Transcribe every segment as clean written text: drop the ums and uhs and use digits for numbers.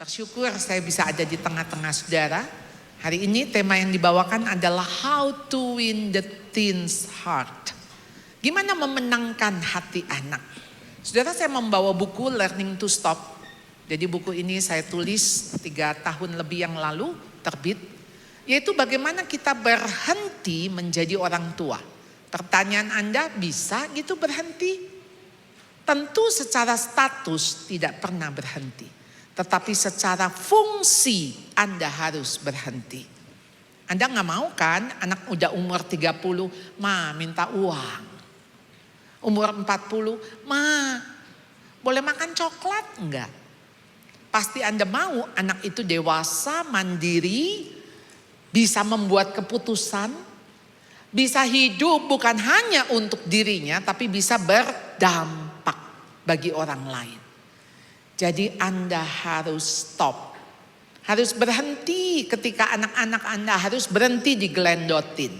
Bersyukur saya bisa ada di tengah-tengah saudara. Hari ini tema yang dibawakan adalah How to Win the Teen's Heart. Gimana memenangkan hati anak. Saudara, saya membawa buku Learning to Stop. Jadi buku ini saya tulis 3 tahun lebih yang lalu terbit. Yaitu bagaimana kita berhenti menjadi orang tua. Pertanyaan Anda, bisa gitu berhenti? Tentu secara status tidak pernah berhenti. Tetapi secara fungsi Anda harus berhenti. Anda gak mau kan anak udah umur 30, ma minta uang. Umur 40, ma boleh makan coklat enggak? Pasti Anda mau anak itu dewasa, mandiri, bisa membuat keputusan, bisa hidup bukan hanya untuk dirinya tapi bisa berdampak bagi orang lain. Jadi Anda harus stop. Harus berhenti ketika anak-anak Anda harus berhenti digelendotin.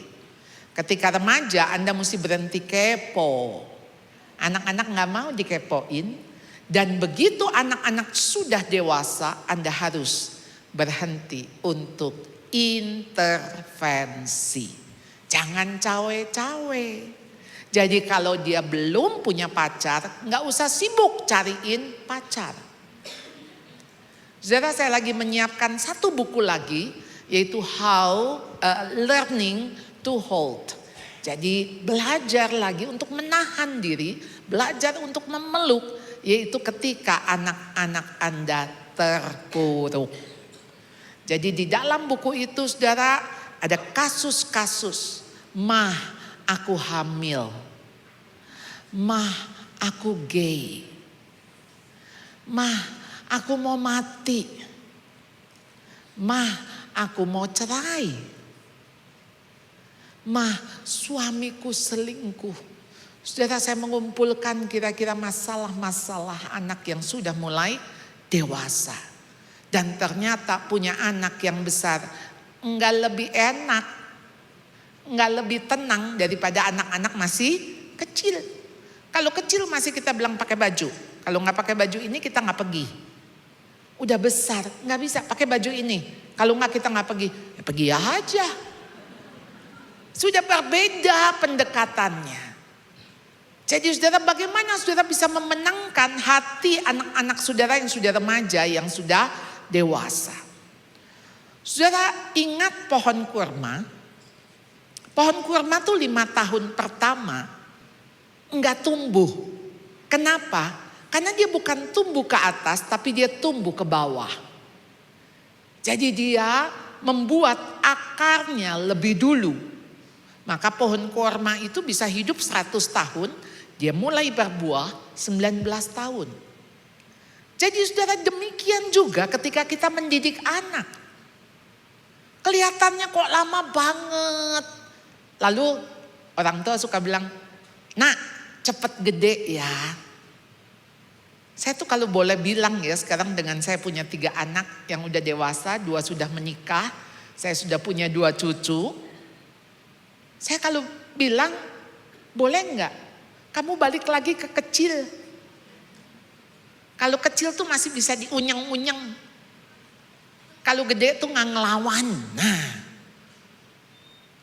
Ketika remaja Anda mesti berhenti kepo. Anak-anak gak mau dikepoin. Dan begitu anak-anak sudah dewasa Anda harus berhenti untuk intervensi. Jangan cawe-cawe. Jadi kalau dia belum punya pacar gak usah sibuk cariin pacar. Saudara, saya lagi menyiapkan satu buku lagi, yaitu How Learning to Hold. Jadi belajar lagi untuk menahan diri, belajar untuk memeluk, yaitu ketika anak-anak Anda terpuruk. Jadi di dalam buku itu saudara ada kasus-kasus, mah aku hamil, mah aku gay, mah aku mau mati, mah aku mau cerai, mah suamiku selingkuh. Saudara, saya mengumpulkan kira-kira masalah-masalah anak yang sudah mulai dewasa. Dan ternyata punya anak yang besar enggak lebih enak, enggak lebih tenang daripada anak-anak masih kecil. Kalau kecil masih kita bilang pakai baju. Kalau nggak pakai baju ini kita nggak pergi. Udah besar, nggak bisa pakai baju ini. Kalau nggak kita nggak pergi, ya pergi aja. Sudah berbeda pendekatannya. Jadi saudara, bagaimana saudara bisa memenangkan hati anak-anak saudara yang sudah remaja, yang sudah dewasa? Saudara ingat pohon kurma? Pohon kurma tuh 5 tahun pertama nggak tumbuh. Kenapa? Karena dia bukan tumbuh ke atas, tapi dia tumbuh ke bawah. Jadi dia membuat akarnya lebih dulu. Maka pohon kurma itu bisa hidup 100 tahun, dia mulai berbuah 19 tahun. Jadi saudara, demikian juga ketika kita mendidik anak. Kelihatannya kok lama banget. Lalu orang tua suka bilang, nak cepet gede ya. Saya tuh kalau boleh bilang ya, sekarang dengan saya punya 3 anak yang udah dewasa, 2 sudah menikah, saya sudah punya 2 cucu. Saya kalau bilang, boleh enggak kamu balik lagi ke kecil. Kalau kecil tuh masih bisa diunyeng-unyeng. Kalau gede tuh nggak ngelawan. Nah,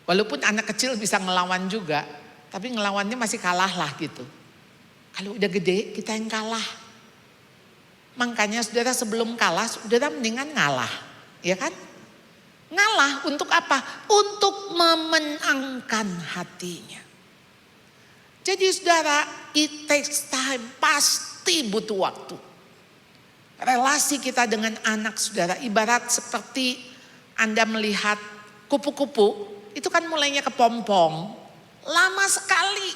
walaupun anak kecil bisa ngelawan juga, tapi ngelawannya masih kalah lah gitu. Kalau udah gede kita yang kalah. Makanya saudara, sebelum kalah, saudara mendingan ngalah, ya kan? Ngalah untuk apa? Untuk memenangkan hatinya. Jadi saudara, it takes time, pasti butuh waktu. Relasi kita dengan anak saudara ibarat seperti Anda melihat kupu-kupu, itu kan mulainya kepompong, lama sekali.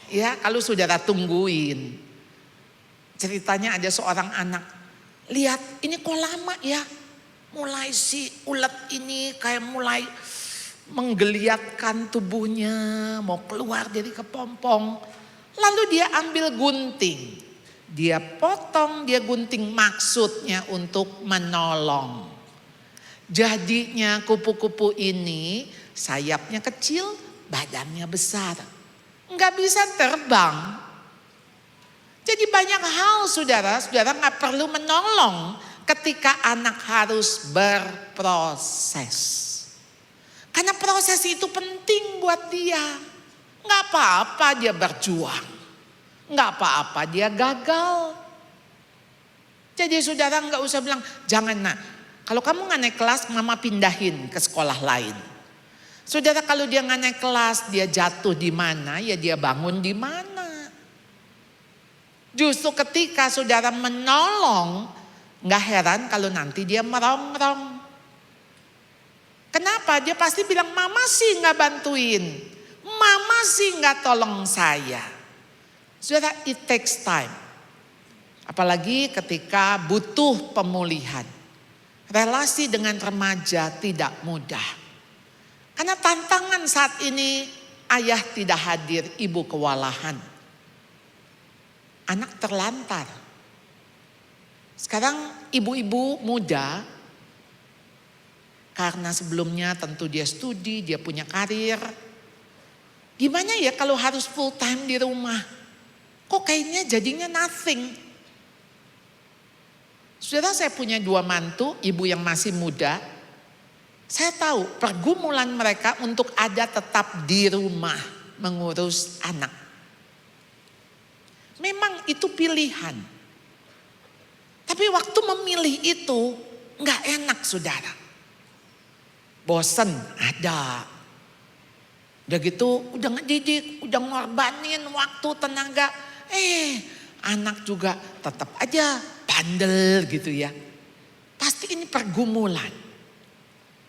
Ya, kalau saudara tungguin. Ceritanya ada seorang anak, lihat ini kok lama ya. Mulai si ulet ini kayak mulai menggeliatkan tubuhnya, mau keluar dari kepompong. Lalu dia ambil gunting, dia potong, dia gunting, maksudnya untuk menolong. Jadinya kupu-kupu ini sayapnya kecil, badannya besar. Nggak bisa terbang. Jadi banyak hal saudara gak perlu menolong. ketika anak harus berproses. Karena proses itu penting buat dia. Nggak apa-apa dia berjuang. Nggak apa-apa dia gagal. Jadi saudara nggak usah bilang, jangan nak. Kalau kamu nggak naik kelas, mama pindahin ke sekolah lain. Saudara kalau dia nggak naik kelas, dia jatuh di mana, ya dia bangun di mana. Justru ketika saudara menolong, nggak heran kalau nanti dia merongrong. Kenapa? Dia pasti bilang, mama sih nggak bantuin. Mama sih nggak tolong saya. Saudara, it takes time. Apalagi ketika butuh pemulihan. Relasi dengan remaja tidak mudah. Karena tantangan saat ini, ayah tidak hadir, ibu kewalahan. Anak terlantar. Sekarang ibu-ibu muda, karena sebelumnya tentu dia studi, dia punya karir. Gimana ya kalau harus full time di rumah? Kok kayaknya jadinya nothing. Saudara, saya punya 2 mantu, ibu yang masih muda. Saya tahu pergumulan mereka untuk ada tetap di rumah mengurus anak. Memang itu pilihan. Tapi waktu memilih itu nggak enak saudara. Bosen ada. Udah gitu udah ngedidik, udah ngorbanin waktu, tenaga. Anak juga tetap aja bandel gitu ya. Pasti ini pergumulan.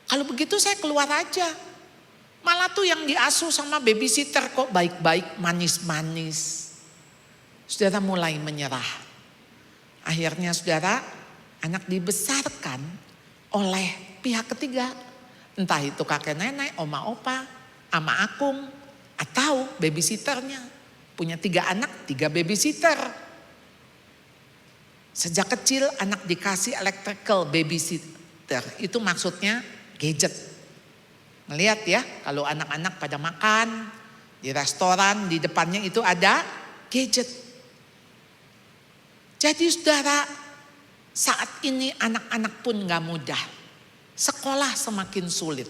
Kalau begitu saya keluar aja. Malah tuh yang diasuh sama babysitter kok baik-baik, manis-manis. Saudara mulai menyerah. Akhirnya saudara, anak dibesarkan oleh pihak ketiga. Entah itu kakek nenek, oma opa, ama akung, atau babysitternya. Punya 3 anak, 3 babysitter. Sejak kecil anak dikasih electrical babysitter. Itu maksudnya gadget. Melihat ya, kalau anak-anak pada makan di restoran, di depannya itu ada gadget. Jadi saudara, saat ini anak-anak pun gak mudah. Sekolah semakin sulit.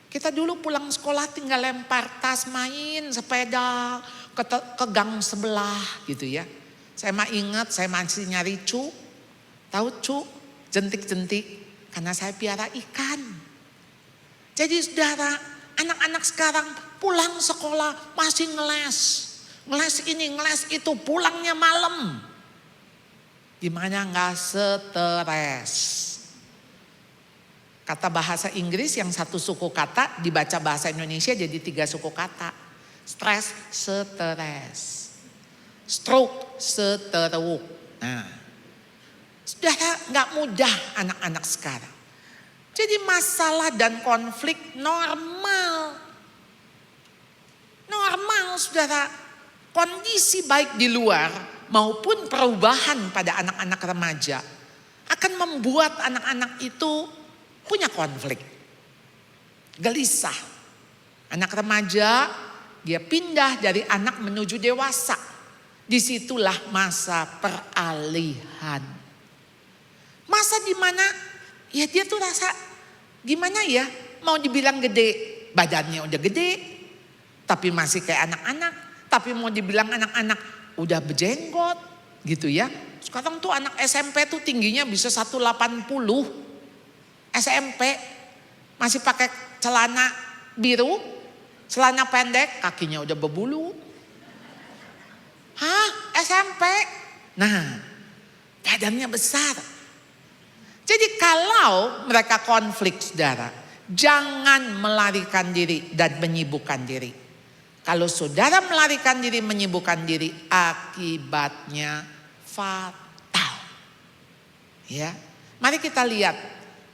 Kita dulu pulang sekolah tinggal lempar tas, main sepeda ke gang sebelah gitu ya. Saya mah ingat, saya masih nyari cu. Tahu cu? Jentik-jentik. Karena saya piara ikan. Jadi saudara, anak-anak sekarang pulang sekolah masih ngeles. Ngeles ini, ngeles itu, pulangnya malam. Gimana nggak stres? Kata bahasa Inggris yang 1 suku kata dibaca bahasa Indonesia jadi 3 suku kata. Stres, stres. Stroke, seteruk. Nah, saudara nggak mudah anak-anak sekarang. Jadi masalah dan konflik normal. Normal saudara. Kondisi baik di luar maupun perubahan pada anak-anak remaja akan membuat anak-anak itu punya konflik. Gelisah. Anak remaja dia pindah dari anak menuju dewasa. Disitulah masa peralihan. Masa dimana ya dia tuh rasa gimana ya, mau dibilang gede, badannya udah gede, tapi masih kayak anak-anak. Tapi mau dibilang anak-anak udah berjenggot gitu ya. Sekarang tuh anak SMP tuh tingginya bisa 180. SMP masih pakai celana biru, celana pendek, kakinya udah berbulu. Hah? SMP? Nah, badannya besar. Jadi kalau mereka konflik saudara, jangan melarikan diri dan menyibukkan diri. Kalau saudara melarikan diri, menyibukkan diri, akibatnya fatal. Ya, mari kita lihat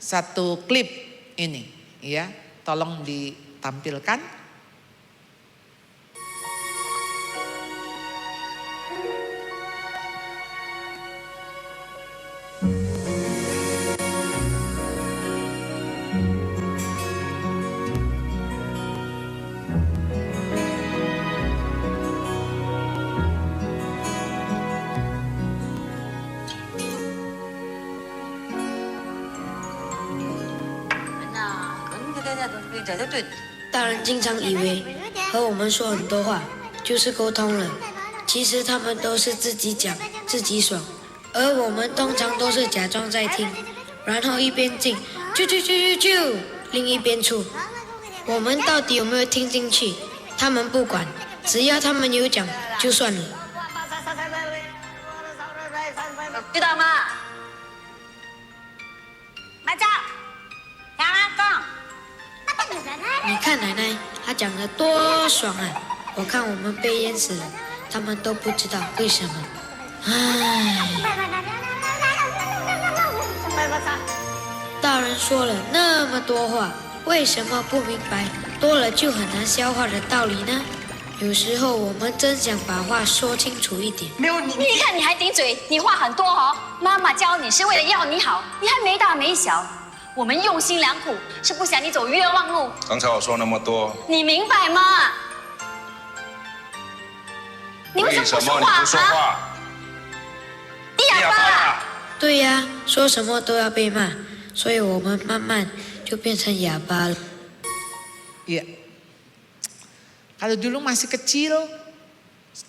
satu klip ini, ya, tolong ditampilkan. 大人经常以为和我们说很多话就是沟通了，其实他们都是自己讲自己爽，而我们通常都是假装在听，然后一边进啾，另一边出。我们到底有没有听进去？他们不管，只要他们有讲就算了。知道吗？马甲，听我讲。你看奶奶，她讲得多爽啊！我看我们被淹死了，他们都不知道为什么。唉，大人说了那么多话，为什么不明白多了就很难消化的道理呢？有时候我们真想把话说清楚一点。没有你看你还顶嘴，你话很多哦。妈妈教你是为了要你好，你还没大没小。我们用心良苦，是不想你走冤枉路。刚才我说那么多，你明白吗？你为什么不说你话不说话？你哑巴！对呀，说什么都要被骂，所以我们慢慢就变成哑巴了。 Iya. Kalau dulu masih kecil,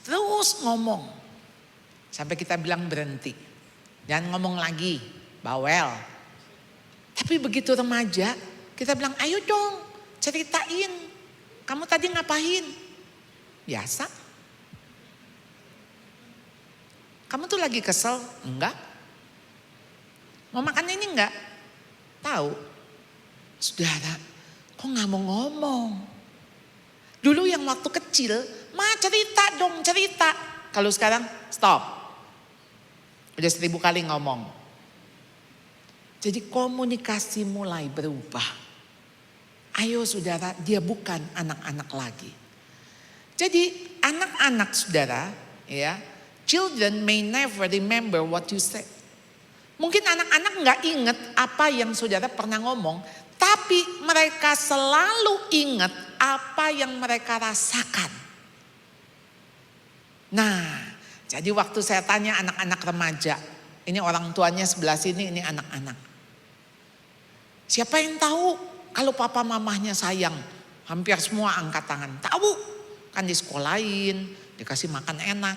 terus ngomong. Sampai kita bilang berhenti. Jangan ngomong lagi, bawel. Tapi begitu remaja, kita bilang, ayo dong ceritain. Kamu tadi ngapain? Biasa. Kamu tuh lagi kesel? Enggak. Mau makan ini enggak? Tahu. Saudara, kok nggak mau ngomong? Dulu yang waktu kecil, ma cerita dong cerita. Kalau sekarang stop. Udah 1000 kali ngomong. Jadi komunikasi mulai berubah. Ayo saudara, dia bukan anak-anak lagi. Jadi anak-anak saudara, ya, children may never remember what you said. Mungkin anak-anak nggak ingat apa yang saudara pernah ngomong, tapi mereka selalu ingat apa yang mereka rasakan. Nah, jadi waktu saya tanya anak-anak remaja, ini orang tuanya sebelah sini, ini anak-anak. Siapa yang tahu kalau papa mamahnya sayang? Hampir semua angkat tangan. Tahu, kan di sekolahin, dikasih makan enak.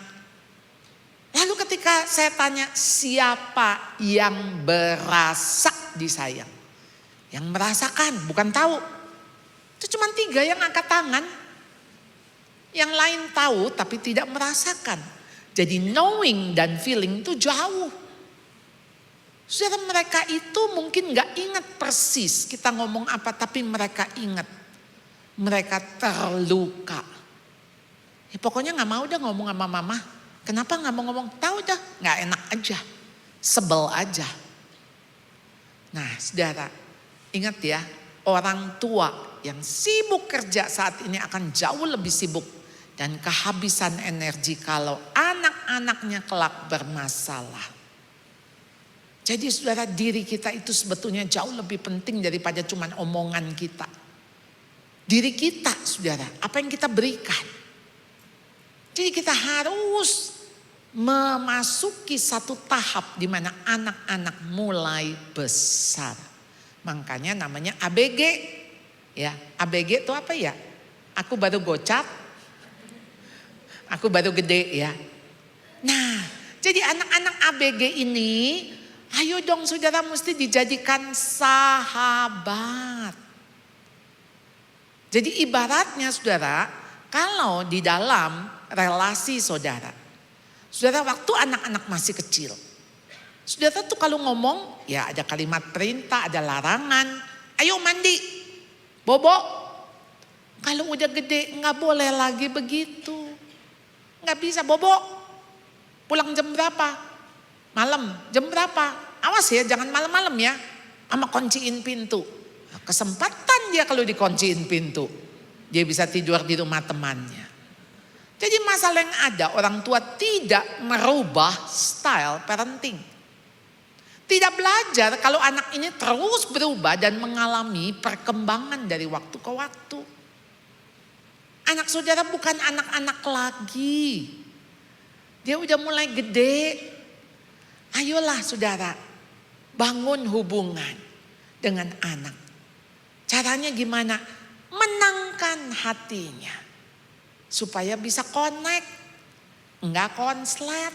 Lalu ketika saya tanya siapa yang berasa disayang? Yang merasakan, bukan tahu. Itu cuma 3 yang angkat tangan. Yang lain tahu tapi tidak merasakan. Jadi knowing dan feeling itu jauh. Saudara, mereka itu mungkin gak ingat persis kita ngomong apa, tapi mereka ingat. Mereka terluka. Ya, pokoknya gak mau dah ngomong sama mama. Kenapa gak mau ngomong? Tahu dah, gak enak aja. Sebel aja. Nah saudara, ingat ya, orang tua yang sibuk kerja saat ini akan jauh lebih sibuk dan kehabisan energi kalau anak-anaknya kelak bermasalah. Jadi saudara, diri kita itu sebetulnya jauh lebih penting daripada cuman omongan kita. Diri kita saudara, apa yang kita berikan. Jadi kita harus memasuki satu tahap di mana anak-anak mulai besar. Makanya namanya ABG. Ya, ABG itu apa ya? Aku baru gocap, aku baru gede ya. Nah, jadi anak-anak ABG ini, ayo dong saudara, mesti dijadikan sahabat. Jadi ibaratnya saudara, kalau di dalam relasi saudara, saudara waktu anak-anak masih kecil, saudara tuh kalau ngomong, ya ada kalimat perintah, ada larangan, ayo mandi, bobo. Kalau udah gede nggak boleh lagi begitu, nggak bisa bobo. Pulang jam berapa? Malam, jam berapa? Awas ya, jangan malam-malam ya, sama kunciin pintu. Kesempatan dia kalau dikunciin pintu, dia bisa tidur di rumah temannya. Jadi masalah yang ada, orang tua tidak merubah style parenting. Tidak belajar kalau anak ini terus berubah dan mengalami perkembangan dari waktu ke waktu. Anak saudara bukan anak-anak lagi. Dia udah mulai gede. Ayolah saudara, bangun hubungan dengan anak. Caranya gimana? Menangkan hatinya. Supaya bisa connect. Enggak konslet.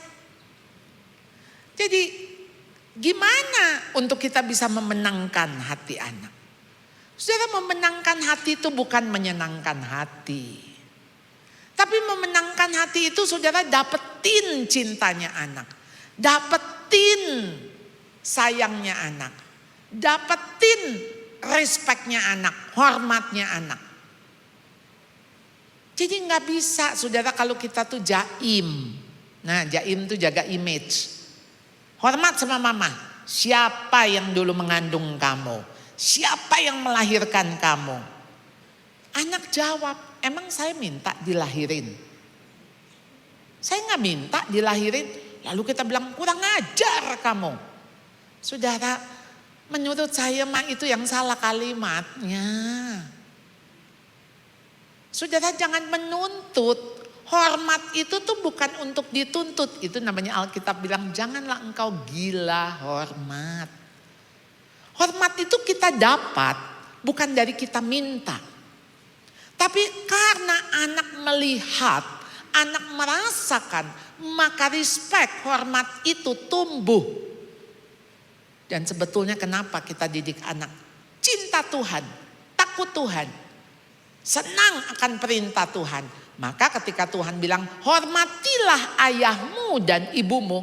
Jadi gimana untuk kita bisa memenangkan hati anak? Saudara, memenangkan hati itu bukan menyenangkan hati. Tapi memenangkan hati itu saudara dapetin cintanya anak. Dapetin sayangnya anak. Dapetin respectnya anak, hormatnya anak. Jadi nggak bisa saudara kalau kita tuh jaim. Nah, jaim tuh jaga image. Hormat sama mama. Siapa yang dulu mengandung kamu? Siapa yang melahirkan kamu? Anak jawab, emang saya minta dilahirin? Saya nggak minta dilahirin. Lalu kita bilang kurang ajar kamu. Saudara, menurut saya mah itu yang salah kalimatnya. Saudara jangan menuntut. Hormat itu tuh bukan untuk dituntut. Itu namanya Alkitab bilang janganlah engkau gila hormat. Hormat itu kita dapat bukan dari kita minta. Tapi karena anak melihat, anak merasakan, maka respect, hormat itu tumbuh. Dan sebetulnya kenapa kita didik anak? Cinta Tuhan, takut Tuhan, senang akan perintah Tuhan. Maka ketika Tuhan bilang hormatilah ayahmu dan ibumu,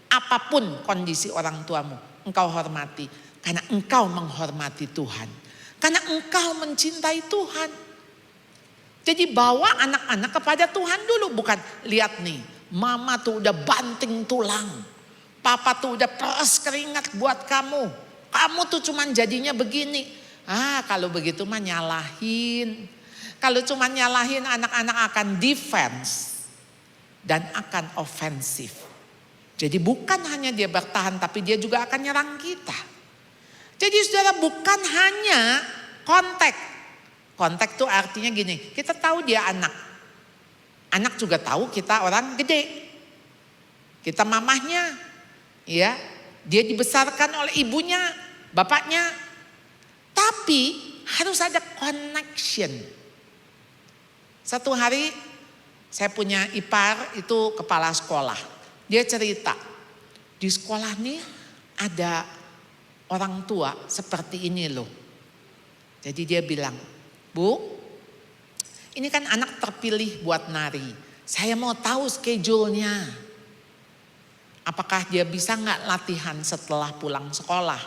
apapun kondisi orang tuamu, engkau hormati. Karena engkau menghormati Tuhan. Karena engkau mencintai Tuhan. Jadi bawa anak-anak kepada Tuhan dulu. Bukan lihat nih, mama tuh udah banting tulang. Papa tuh udah peres keringat buat kamu. Kamu tuh cuman jadinya begini. Kalau begitu mah nyalahin. Kalau cuma nyalahin anak-anak akan defense dan akan ofensif. Jadi bukan hanya dia bertahan tapi dia juga akan nyerang kita. Jadi saudara bukan hanya kontak. Kontak itu artinya gini, kita tahu dia anak. Anak juga tahu kita orang gede. Kita mamahnya, ya, dia dibesarkan oleh ibunya, bapaknya. Tapi harus ada connection. Satu hari saya punya ipar itu kepala sekolah. Dia cerita, di sekolah nih ada orang tua seperti ini loh. Jadi dia bilang, Bu, ini kan anak terpilih buat nari. Saya mau tahu schedule-nya. Apakah dia bisa nggak latihan setelah pulang sekolah?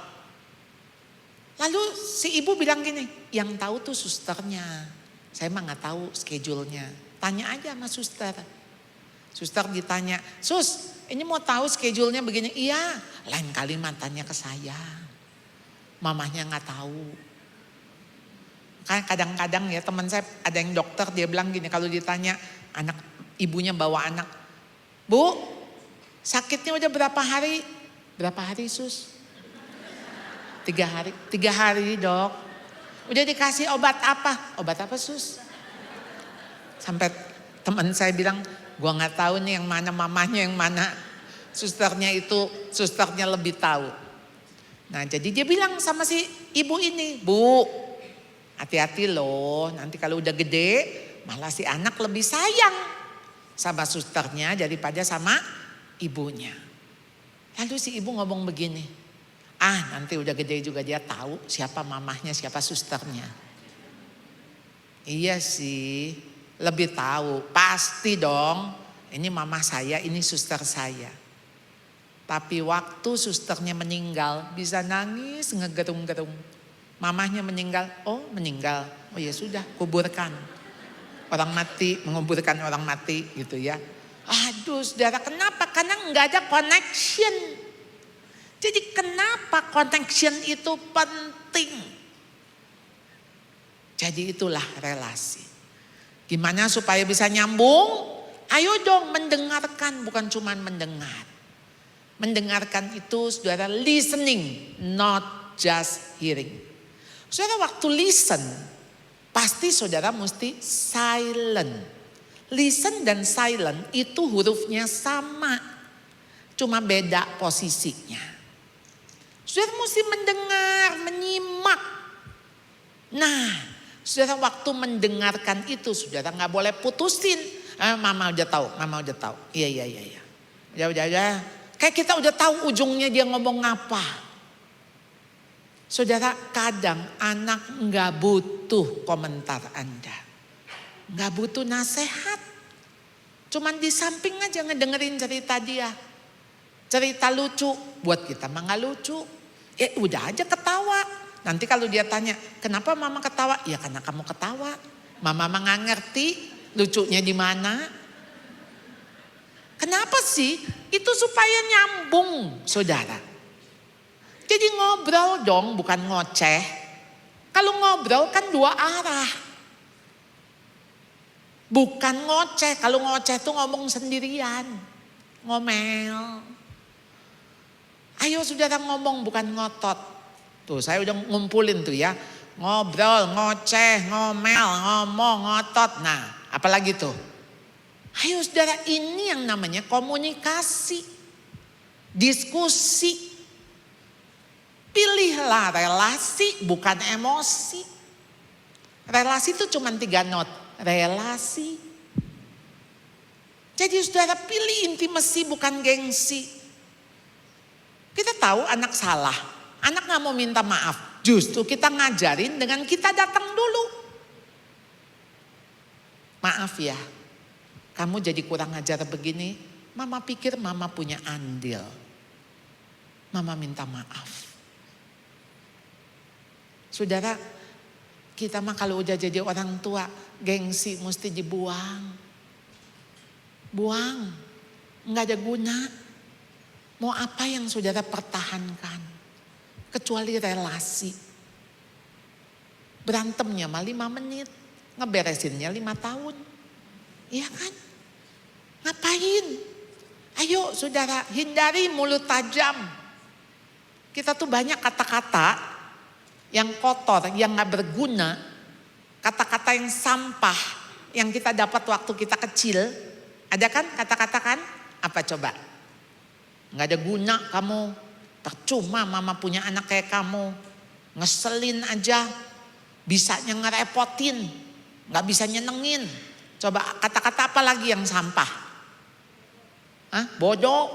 Lalu si ibu bilang gini, yang tahu tuh susternya. Saya mah nggak tahu schedule-nya. Tanya aja sama suster. Suster ditanya, Sus, ini mau tahu schedule-nya begini? Iya, lain kali tanya ke saya. Mamahnya nggak tahu. Kan kadang-kadang ya teman saya ada yang dokter dia bilang gini, kalau ditanya anak ibunya bawa anak, Bu, sakitnya udah berapa hari? Berapa hari Sus? 3 hari. 3 hari dok. Udah dikasih obat apa? Obat apa Sus? Sampai teman saya bilang, gua nggak tahu nih yang mana mamahnya, yang mana susternya itu, susternya lebih tahu. Nah jadi dia bilang sama si ibu ini, Bu, hati-hati loh, nanti kalau udah gede malah si anak lebih sayang sama susternya daripada sama ibunya. Lalu si ibu ngomong begini, nanti udah gede juga dia tahu siapa mamahnya, siapa susternya. Iya sih, lebih tahu, pasti dong. Ini mama saya, ini suster saya. Tapi waktu susternya meninggal, bisa nangis ngegerung-gerung. Mamahnya meninggal, oh meninggal, oh ya sudah, kuburkan. Orang mati, menguburkan orang mati gitu ya. Aduh saudara, kenapa? Karena nggak ada connection. Jadi kenapa connection itu penting? Jadi itulah relasi. Gimana supaya bisa nyambung? Ayo dong mendengarkan, bukan cuma mendengar. Mendengarkan itu saudara listening, not just hearing. Saudara waktu listen, pasti saudara mesti silent. Listen dan silent itu hurufnya sama, cuma beda posisinya. Saudara mesti mendengar, menyimak. Nah Saudara waktu mendengarkan itu, saudara nggak boleh putusin. Mama udah tahu, mama udah tahu. Iya. Udah. Kayak kita udah tahu ujungnya dia ngomong apa. Saudara, kadang anak nggak butuh komentar Anda. Nggak butuh nasihat. Cuman di samping aja ngedengerin cerita dia. Cerita lucu, buat kita mah nggak lucu. Udah aja ketawa. Nanti kalau dia tanya, kenapa mama ketawa? Ya karena kamu ketawa. Mama mah nggak ngerti lucunya di mana. Kenapa sih? Itu supaya nyambung, saudara. Jadi ngobrol dong, bukan ngoceh. Kalau ngobrol kan dua arah. Bukan ngoceh. Kalau ngoceh tuh ngomong sendirian. Ngomel. Ayo saudara ngomong, bukan ngotot. Tuh saya udah ngumpulin tuh ya. Ngobrol, ngoceh, ngomel, ngomong, ngotot. Nah apalagi tuh. Ayo saudara, ini yang namanya komunikasi. Diskusi. Pilihlah relasi, bukan emosi. Relasi itu cuma 3 not. Relasi. Jadi saudara pilih intimasi, bukan gengsi. Kita tahu anak salah. Anak gak mau minta maaf. Justru kita ngajarin dengan kita datang dulu. Maaf ya. Kamu jadi kurang ajar begini. Mama pikir mama punya andil. Mama minta maaf. Saudara, kita mah kalau udah jadi orang tua, gengsi mesti dibuang. Buang. Nggak ada guna. Mau apa yang saudara pertahankan? Kecuali relasi. Berantemnya mah 5 menit. Ngeberesinnya 5 tahun. Iya kan? Ngapain? Ayo saudara, hindari mulut tajam. Kita tuh banyak kata-kata yang kotor, yang gak berguna. Kata-kata yang sampah yang kita dapat waktu kita kecil. Ada kan kata-kata kan? Apa coba? Gak ada guna kamu. Percuma mama punya anak kayak kamu. Ngeselin aja. Bisanya ngerepotin. Gak bisa nyenengin. Coba kata-kata apa lagi yang sampah? Bodoh.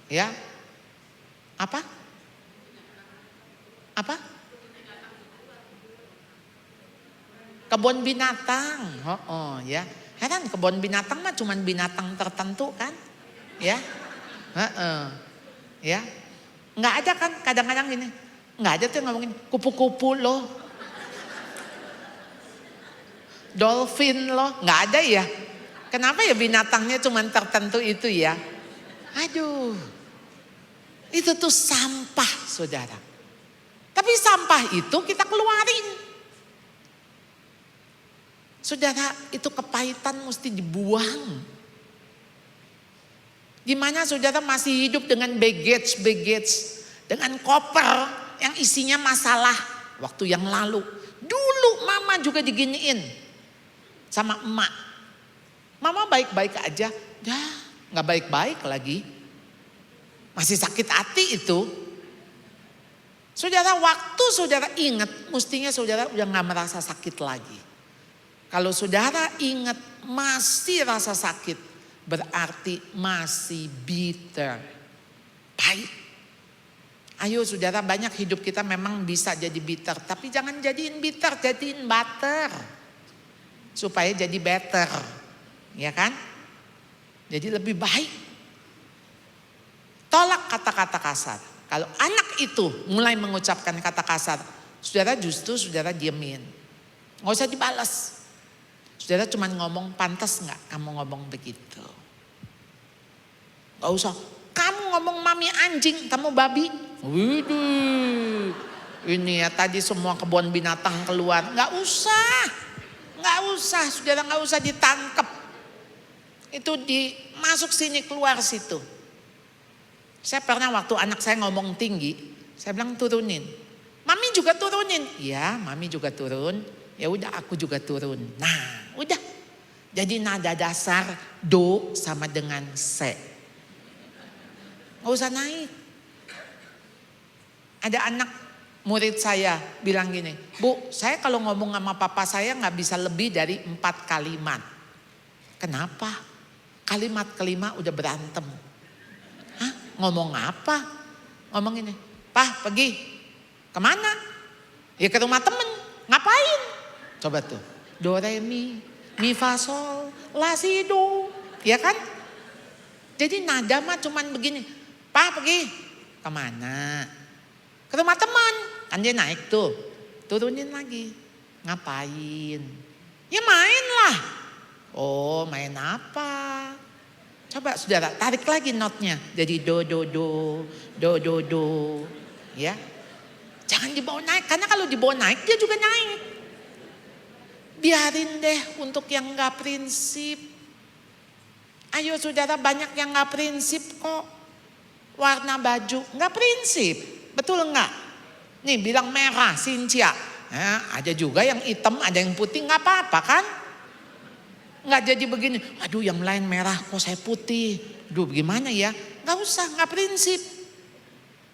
Ya. Apa? Kebun binatang. Ya. Heran kebun binatang mah cuman binatang tertentu kan? Ya. Ya. Nggak ada kan kadang-kadang gini. Nggak ada tuh yang ngomongin kupu-kupu loh. Dolphin loh. Nggak ada ya. Kenapa ya binatangnya cuman tertentu itu ya? Aduh. Itu tuh sampah saudara. Tapi sampah itu kita keluarin. Saudara, itu kepahitan mesti dibuang. Gimana saudara masih hidup dengan baggage, dengan koper yang isinya masalah waktu yang lalu. Dulu mama juga diginiin sama emak. Mama baik-baik aja, dah nggak baik-baik lagi. Masih sakit hati itu. Saudara, waktu saudara ingat, mestinya saudara udah nggak merasa sakit lagi. Kalau saudara ingat masih rasa sakit, berarti masih bitter, pahit. Ayo saudara, banyak hidup kita memang bisa jadi bitter, tapi jangan jadiin bitter, jadiin butter. Supaya jadi better, ya kan? Jadi lebih baik. Tolak kata-kata kasar. Kalau anak itu mulai mengucapkan kata kasar, saudara justru saudara diemin. Nggak usah dibalas. Saudara cuma ngomong, pantas nggak kamu ngomong begitu? Gak usah, kamu ngomong mami anjing, kamu babi. Widih, ini ya tadi semua kebun binatang keluar. Gak usah, saudara gak usah ditangkep. Itu masuk sini, keluar situ. Saya pernah waktu anak saya ngomong tinggi, saya bilang turunin. Mami juga turunin. Ya, mami juga turun. Ya udah, aku juga turun. Nah, udah. Jadi nada dasar do sama dengan se. Gak usah naik. Ada anak murid saya bilang gini, Bu, saya kalau ngomong sama papa saya nggak bisa lebih dari 4 kalimat. Kenapa? Kalimat kelima udah berantem. Hah? Ngomong apa? Ngomong ini, Pak pergi. Kemana? Ya ke rumah temen. Ngapain? Coba tuh. Do, re, mi, fa, sol, la, si, do. Ya kan? Jadi nada mah cuman begini. Pak pergi. Kemana? Ke rumah teman. Kan dia naik tuh. Turunin lagi. Ngapain? Ya main lah. Oh, main apa? Coba saudara tarik lagi notnya. Jadi do, do, do, do, do, do. Ya. Jangan dibawa naik. Karena kalau dibawa naik dia juga naik. Biarin deh untuk yang gak prinsip. Ayo saudara, banyak yang gak prinsip kok. Warna baju gak prinsip. Betul gak? Nih bilang merah, Cynthia. Ada juga yang hitam, ada yang putih, gak apa-apa kan? Gak jadi begini, aduh yang lain merah kok saya putih. Duh gimana ya? Gak usah, gak prinsip.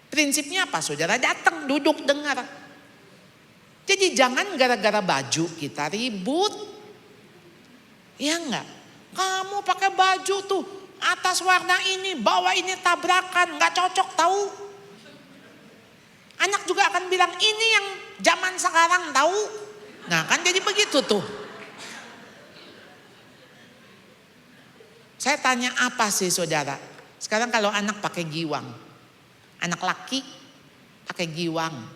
Prinsipnya apa? Saudara datang, duduk, dengar. Jadi jangan gara-gara baju kita ribut. Ya enggak? Kamu pakai baju tuh, atas warna ini, bawah ini tabrakan, gak cocok tahu. Anak juga akan bilang ini yang zaman sekarang tahu. Nah kan jadi begitu tuh. Saya tanya apa sih saudara? Sekarang kalau anak pakai giwang. Anak laki pakai giwang.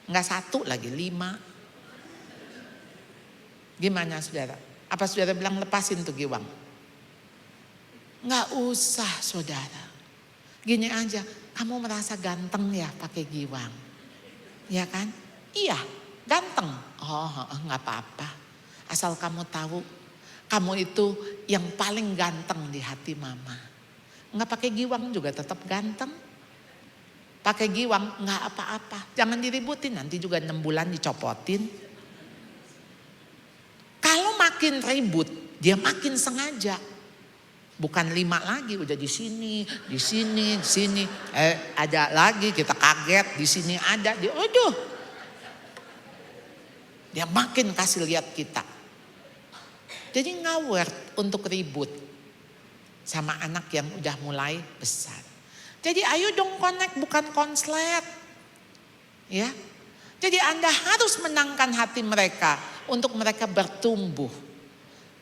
Enggak 1 lagi 5. Gimana saudara? Apa saudara bilang lepasin tuh giwang? Enggak usah saudara. Gini aja, kamu merasa ganteng ya pakai giwang? Ya kan? Iya, ganteng. Oh, enggak apa-apa. Asal kamu tahu, kamu itu yang paling ganteng di hati mama. Enggak pakai giwang juga tetap ganteng. Pakai giwang enggak apa-apa. Jangan diributin, nanti juga 6 bulan dicopotin. Kalau makin ribut, dia makin sengaja. Bukan 5 lagi, udah di sini, di sini, di sini. Ada lagi, kita kaget, di sini ada. Aduh. Dia makin kasih lihat kita. Jadi nggak worth untuk ribut sama anak yang udah mulai besar. Jadi ayo dong connect, bukan konslet. Ya. Jadi Anda harus menangkan hati mereka untuk mereka bertumbuh.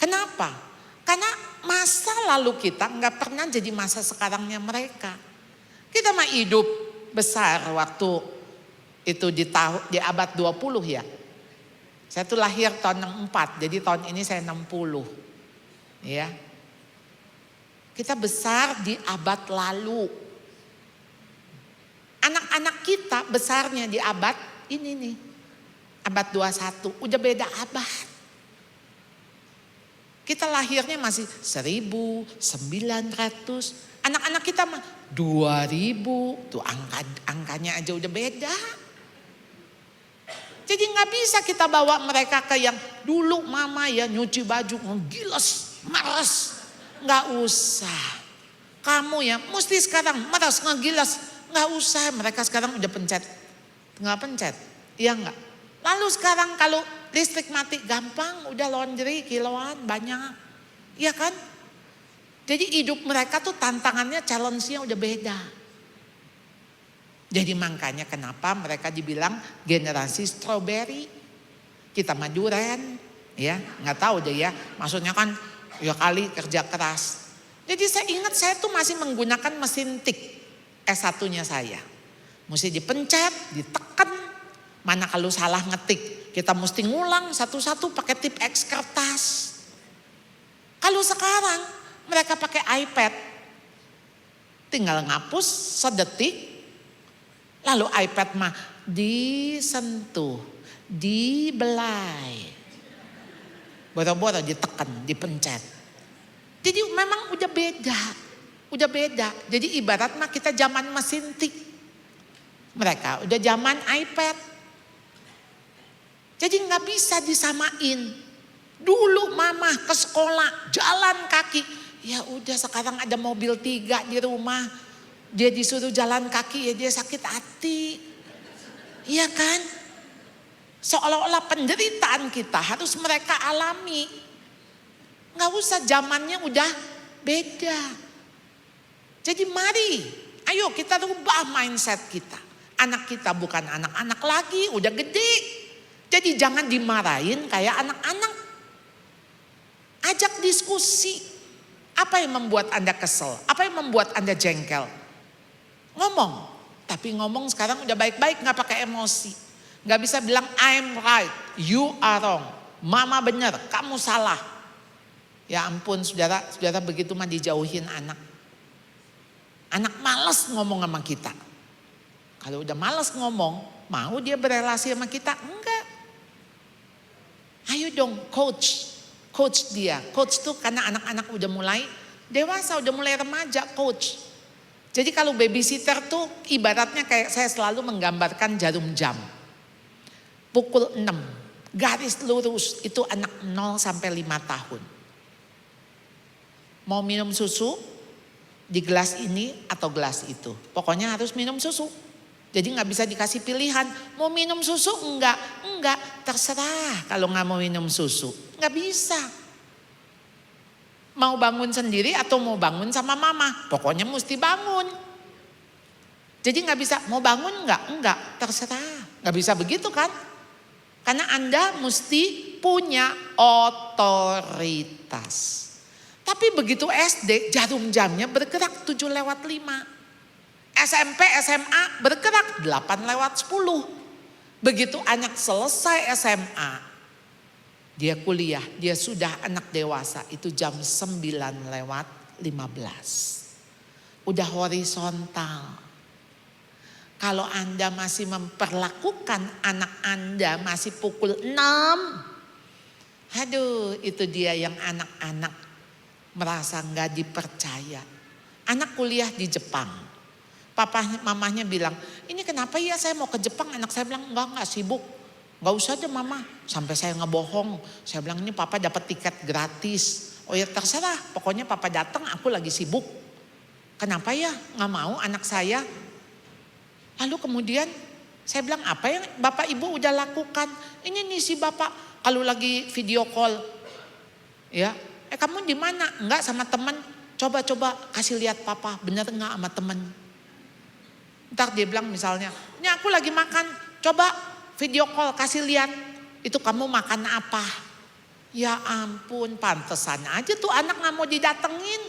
Kenapa? Karena masa lalu kita nggak pernah jadi masa sekarangnya mereka. Kita mah hidup besar waktu itu di abad 20 ya. Saya tuh lahir tahun 64, jadi tahun ini saya 60. Ya. Kita besar di abad lalu. Anak-anak kita besarnya di abad ini nih. Abad 21, udah beda abad. Kita lahirnya masih 1900. Anak-anak kita mah 2000. Tuh angkanya aja udah beda. Jadi gak bisa kita bawa mereka ke yang dulu mama ya nyuci baju ngegiles, maras. Gak usah. Kamu ya mesti sekarang maras ngegiles. Gak usah, mereka sekarang udah pencet. Gak pencet, iya gak? Lalu sekarang kalau listrik mati gampang, udah laundry kiloan banyak. Iya kan? Jadi hidup mereka tuh tantangannya, challenge-nya udah beda. Jadi makanya kenapa mereka dibilang generasi strawberry. Kita mah durian, ya nggak tahu deh ya. Maksudnya kan ya kali kerja keras. Jadi saya ingat saya tuh masih menggunakan mesin tik S1-nya saya. Mesti dipencet, ditekan. Mana kalau salah ngetik, kita mesti ngulang satu-satu pakai tip X kertas. Kalau sekarang mereka pakai iPad, tinggal ngapus sedetik. Lalu iPad mah disentuh, dibelai. Boro-boro ditekan, dipencet. Jadi memang udah beda. Udah beda. Jadi ibarat mah kita zaman mesin tik. Mereka udah zaman iPad. Jadi gak bisa disamain. Dulu mama ke sekolah jalan kaki. Ya udah sekarang ada mobil 3 di rumah. Dia disuruh jalan kaki ya dia sakit hati. Iya kan? Seolah-olah penderitaan kita harus mereka alami. Nggak usah, zamannya udah beda. Jadi mari, ayo kita rubah mindset kita. Anak kita bukan anak-anak lagi, udah gede. Jadi jangan dimarahin kayak anak-anak. Ajak diskusi. Apa yang membuat Anda kesel? Apa yang membuat Anda jengkel? Ngomong. Tapi ngomong sekarang udah baik-baik, gak pakai emosi. Gak bisa bilang I'm right, you are wrong. Mama benar, kamu salah. Ya ampun saudara, saudara begitu mah dijauhin anak. Anak malas ngomong sama kita. Kalau udah malas ngomong, mau dia berelasi sama kita? Enggak. Ayo dong coach dia. Coach tuh karena anak-anak udah mulai dewasa, udah mulai remaja, coach. Jadi kalau babysitter tuh ibaratnya kayak saya selalu menggambarkan jarum jam. Pukul 6, garis lurus itu anak 0 sampai 5 tahun. Mau minum susu di gelas ini atau gelas itu. Pokoknya harus minum susu. Jadi gak bisa dikasih pilihan, mau minum susu enggak, terserah kalau gak mau minum susu. Gak bisa. Mau bangun sendiri atau mau bangun sama mama, pokoknya mesti bangun. Jadi gak bisa, mau bangun enggak, terserah. Gak bisa begitu kan? Karena Anda mesti punya otoritas. Tapi begitu SD, jarum jamnya bergerak 7:05. SMP, SMA bergerak 8:10. Begitu anak selesai SMA, dia kuliah, dia sudah anak dewasa, itu jam 9:15. Udah horizontal. Kalau Anda masih memperlakukan anak Anda masih pukul 6, aduh itu dia yang anak-anak merasa gak dipercaya. Anak kuliah di Jepang. Mamahnya bilang, ini kenapa ya saya mau ke Jepang? Anak saya bilang, enggak sibuk. Enggak usah deh mama. Sampai saya ngebohong. Saya bilang, ini papa dapat tiket gratis. Oh ya terserah, pokoknya papa datang, aku lagi sibuk. Kenapa ya nggak mau anak saya? Lalu kemudian saya bilang, apa yang bapak ibu udah lakukan? Ini nih si bapak kalau lagi video call. Ya, kamu di mana? Enggak, sama teman. Coba kasih lihat papa, bener enggak sama teman? Ntar dia bilang misalnya, ini aku lagi makan, coba video call kasih lihat, itu kamu makan apa? Ya ampun, pantesan aja tuh anak gak mau didatengin.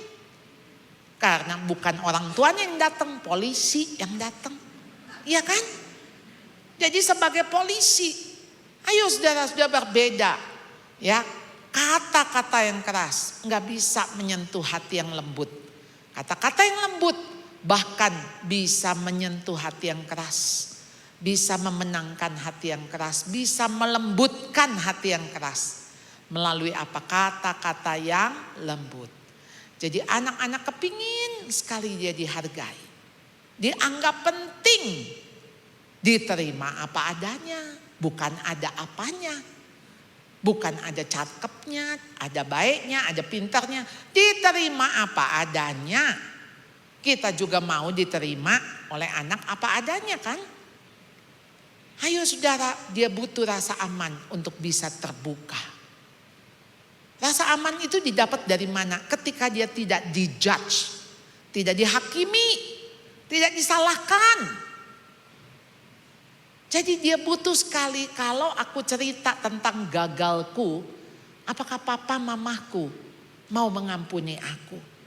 Karena bukan orang tuanya yang datang, polisi yang datang. Iya kan? Jadi sebagai polisi, ayo saudara-saudara berbeda. Ya, kata-kata yang keras gak bisa menyentuh hati yang lembut. Kata-kata yang lembut bahkan bisa menyentuh hati yang keras, bisa memenangkan hati yang keras, bisa melembutkan hati yang keras melalui apa? Kata-kata yang lembut. Jadi anak-anak kepingin sekali dia dihargai, dianggap penting, diterima apa adanya, bukan ada apanya, bukan ada cakepnya, ada baiknya, ada pintarnya, diterima apa adanya. Kita juga mau diterima oleh anak apa adanya kan? Ayo saudara, dia butuh rasa aman untuk bisa terbuka. Rasa aman itu didapat dari mana? Ketika dia tidak dijudge, tidak dihakimi, tidak disalahkan. Jadi dia butuh sekali kalau aku cerita tentang gagalku, apakah papa mamaku mau mengampuni aku?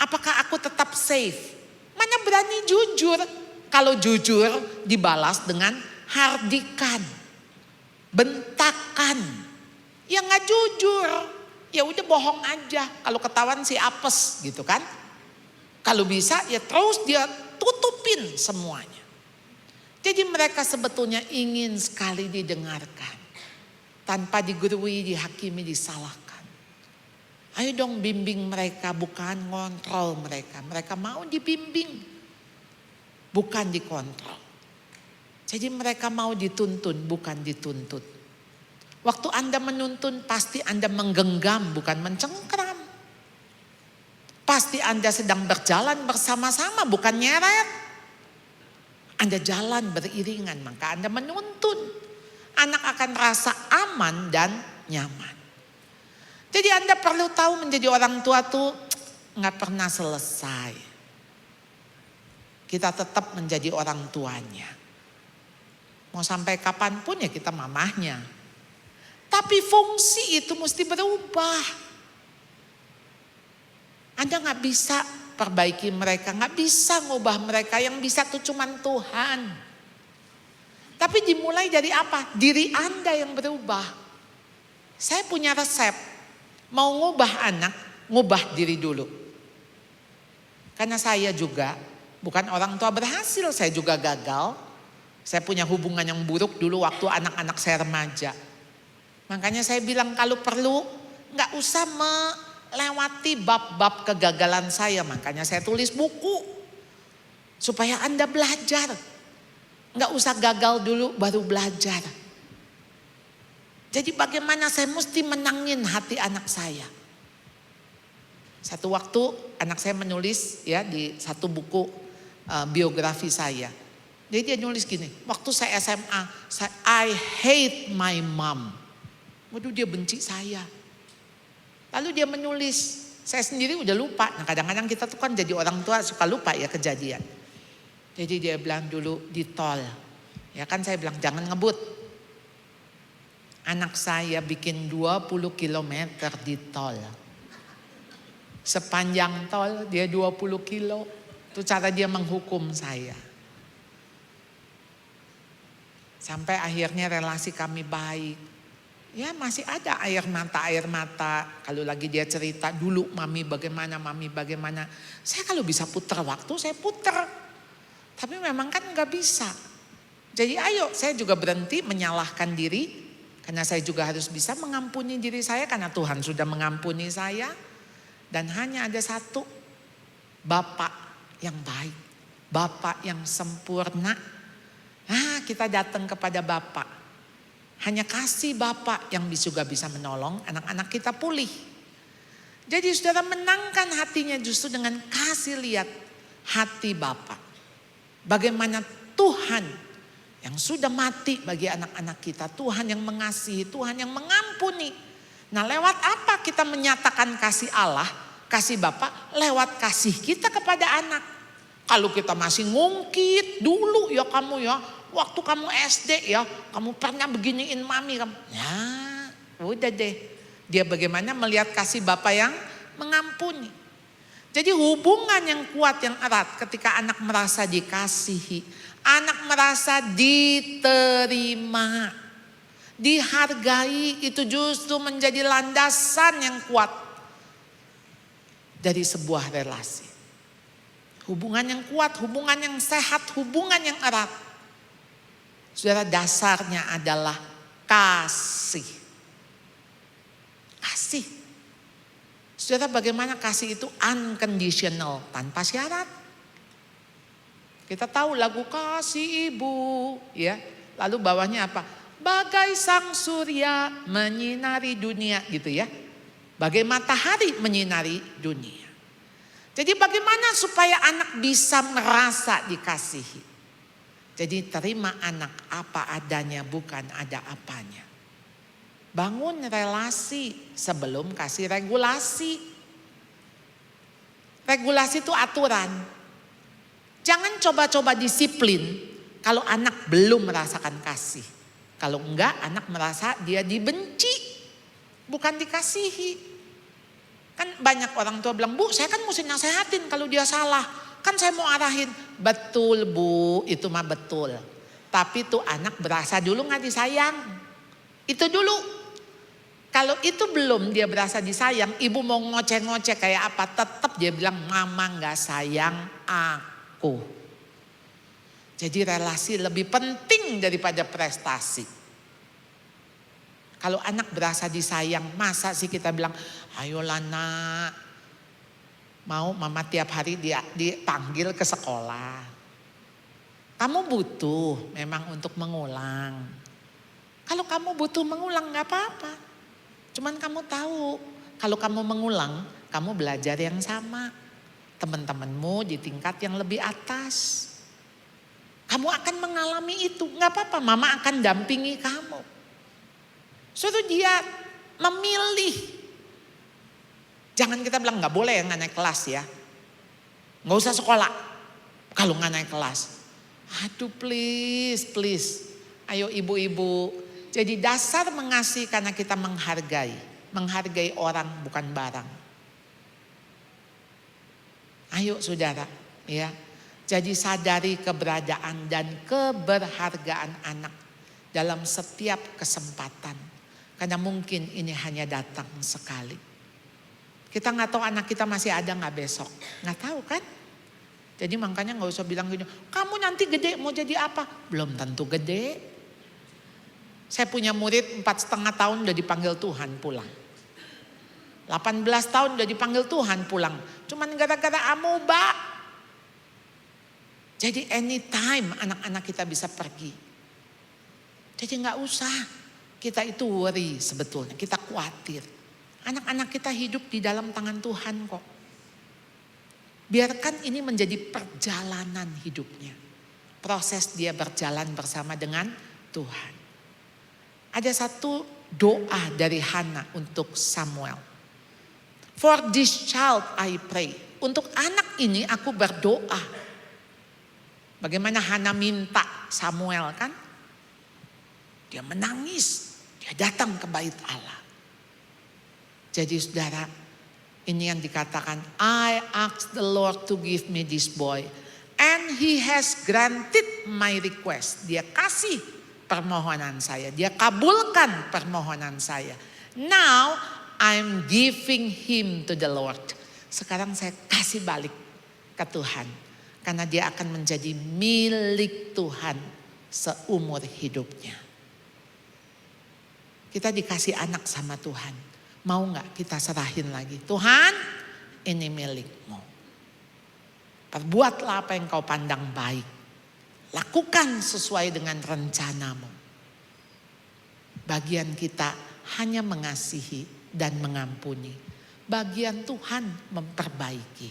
Apakah aku tetap safe? Mana berani jujur? Kalau jujur dibalas dengan hardikan, bentakan. Ya nggak jujur, ya udah bohong aja. Kalau ketahuan si apes gitu kan. Kalau bisa ya terus dia tutupin semuanya. Jadi mereka sebetulnya ingin sekali didengarkan. Tanpa digurui, dihakimi, disalahkan. Ayo dong bimbing mereka, bukan ngontrol mereka. Mereka mau dibimbing, bukan dikontrol. Jadi mereka mau dituntun, bukan dituntut. Waktu Anda menuntun, pasti Anda menggenggam, bukan mencengkram. Pasti Anda sedang berjalan bersama-sama, bukan nyeret. Anda jalan beriringan, maka Anda menuntun. Anak akan rasa aman dan nyaman. Jadi Anda perlu tahu menjadi orang tua tuh nggak pernah selesai. Kita tetap menjadi orang tuanya. Mau sampai kapanpun ya kita mamahnya. Tapi fungsi itu mesti berubah. Anda nggak bisa perbaiki mereka, nggak bisa ngubah mereka. Yang bisa tuh cuman Tuhan. Tapi dimulai dari apa? Diri Anda yang berubah. Saya punya resep. Mau ngubah anak, ngubah diri dulu. Karena saya juga bukan orang tua berhasil, saya juga gagal. Saya punya hubungan yang buruk dulu waktu anak-anak saya remaja. Makanya saya bilang kalau perlu nggak usah melewati bab-bab kegagalan saya. Makanya saya tulis buku. Supaya Anda belajar. Nggak usah gagal dulu baru belajar. Jadi bagaimana saya mesti menangin hati anak saya. Satu waktu anak saya menulis ya di satu buku biografi saya. Jadi dia nulis gini, waktu saya SMA, I hate my mom. Waduh dia benci saya. Lalu dia menulis, saya sendiri udah lupa. Nah kadang-kadang kita tuh kan jadi orang tua suka lupa ya kejadian. Jadi dia bilang dulu di tol. Ya kan saya bilang jangan ngebut. Anak saya bikin 20 km di tol. Sepanjang tol dia 20 kilo. Itu cara dia menghukum saya. Sampai akhirnya relasi kami baik. Ya masih ada air mata. Kalau lagi dia cerita dulu mami bagaimana. Saya kalau bisa putar waktu saya putar. Tapi memang kan gak bisa. Jadi ayo saya juga berhenti menyalahkan diri. Karena saya juga harus bisa mengampuni diri saya. Karena Tuhan sudah mengampuni saya. Dan hanya ada satu. Bapak yang baik. Bapak yang sempurna. Nah kita datang kepada Bapak. Hanya kasih Bapak yang juga bisa menolong anak-anak kita pulih. Jadi saudara menangkan hatinya justru dengan kasih lihat hati Bapak. Bagaimana Tuhan yang sudah mati bagi anak-anak kita. Tuhan yang mengasihi, Tuhan yang mengampuni. Nah lewat apa kita menyatakan kasih Allah, kasih Bapa? Lewat kasih kita kepada anak. Kalau kita masih ngungkit dulu ya kamu ya. Waktu kamu SD ya, kamu pernah beginiin mami kamu. Ya udah deh. Dia bagaimana melihat kasih Bapa yang mengampuni. Jadi hubungan yang kuat, yang erat ketika anak merasa dikasihi. Anak merasa diterima, dihargai, itu justru menjadi landasan yang kuat dari sebuah relasi. Hubungan yang kuat, hubungan yang sehat, hubungan yang erat. Saudara dasarnya adalah kasih. Kasih. Saudara bagaimana kasih itu unconditional, tanpa syarat. Kita tahu lagu Kasih Ibu, ya. Lalu bawahnya apa? Bagai sang surya menyinari dunia, gitu ya. Bagai matahari menyinari dunia. Jadi bagaimana supaya anak bisa merasa dikasihi? Jadi terima anak apa adanya, bukan ada apanya. Bangun relasi sebelum kasih regulasi. Regulasi itu aturan. Jangan coba-coba disiplin kalau anak belum merasakan kasih. Kalau enggak anak merasa dia dibenci, bukan dikasihi. Kan banyak orang tua bilang, Bu saya kan mesti nasehatin kalau dia salah. Kan saya mau arahin. Betul Bu, itu mah betul. Tapi tuh anak berasa dulu gak disayang. Itu dulu. Kalau itu belum dia berasa disayang, ibu mau ngoceh-ngoceh kayak apa, tetap dia bilang mama gak sayang aku. Jadi relasi lebih penting daripada prestasi. Kalau anak berasa disayang, masa sih kita bilang, ayolah nak, mau mama tiap hari dia dipanggil ke sekolah. Kamu butuh memang untuk mengulang. Kalau kamu butuh mengulang gak apa-apa. Cuman kamu tahu, kalau kamu mengulang, kamu belajar yang sama. Teman-temanmu di tingkat yang lebih atas. Kamu akan mengalami itu. Gak apa-apa, mama akan dampingi kamu. Suruh dia memilih. Jangan kita bilang gak boleh gak naik kelas ya. Gak usah sekolah kalau gak naik kelas. Aduh please. Ayo ibu-ibu. Jadi dasar mengasihi karena kita menghargai. Menghargai orang bukan barang. Ayo saudara ya. Jadi sadari keberadaan dan keberhargaan anak dalam setiap kesempatan. Karena mungkin ini hanya datang sekali. Kita gak tahu anak kita masih ada gak besok. Gak tahu kan? Jadi makanya gak usah bilang gini, kamu nanti gede mau jadi apa? Belum tentu gede. Saya punya murid 4,5 tahun udah dipanggil Tuhan pulang. 18 tahun udah dipanggil Tuhan pulang. Cuman gara-gara amoeba. Jadi anytime anak-anak kita bisa pergi. Jadi gak usah kita itu worry sebetulnya, kita khawatir. Anak-anak kita hidup di dalam tangan Tuhan kok. Biarkan ini menjadi perjalanan hidupnya. Proses dia berjalan bersama dengan Tuhan. Ada satu doa dari Hana untuk Samuel. For this child I pray. Untuk anak ini aku berdoa. Bagaimana Hana minta Samuel kan? Dia menangis. Dia datang ke bait Allah. Jadi saudara, ini yang dikatakan, I asked the Lord to give me this boy. And he has granted my request. Dia kasih permohonan saya. Dia kabulkan permohonan saya. Now I'm giving him to the Lord. Sekarang saya kasih balik ke Tuhan. Karena dia akan menjadi milik Tuhan seumur hidupnya. Kita dikasih anak sama Tuhan. Mau gak kita serahin lagi? Tuhan, ini milikmu. Perbuatlah apa yang kau pandang baik. Lakukan sesuai dengan rencanamu. Bagian kita hanya mengasihi dan mengampuni. Bagian Tuhan memperbaiki.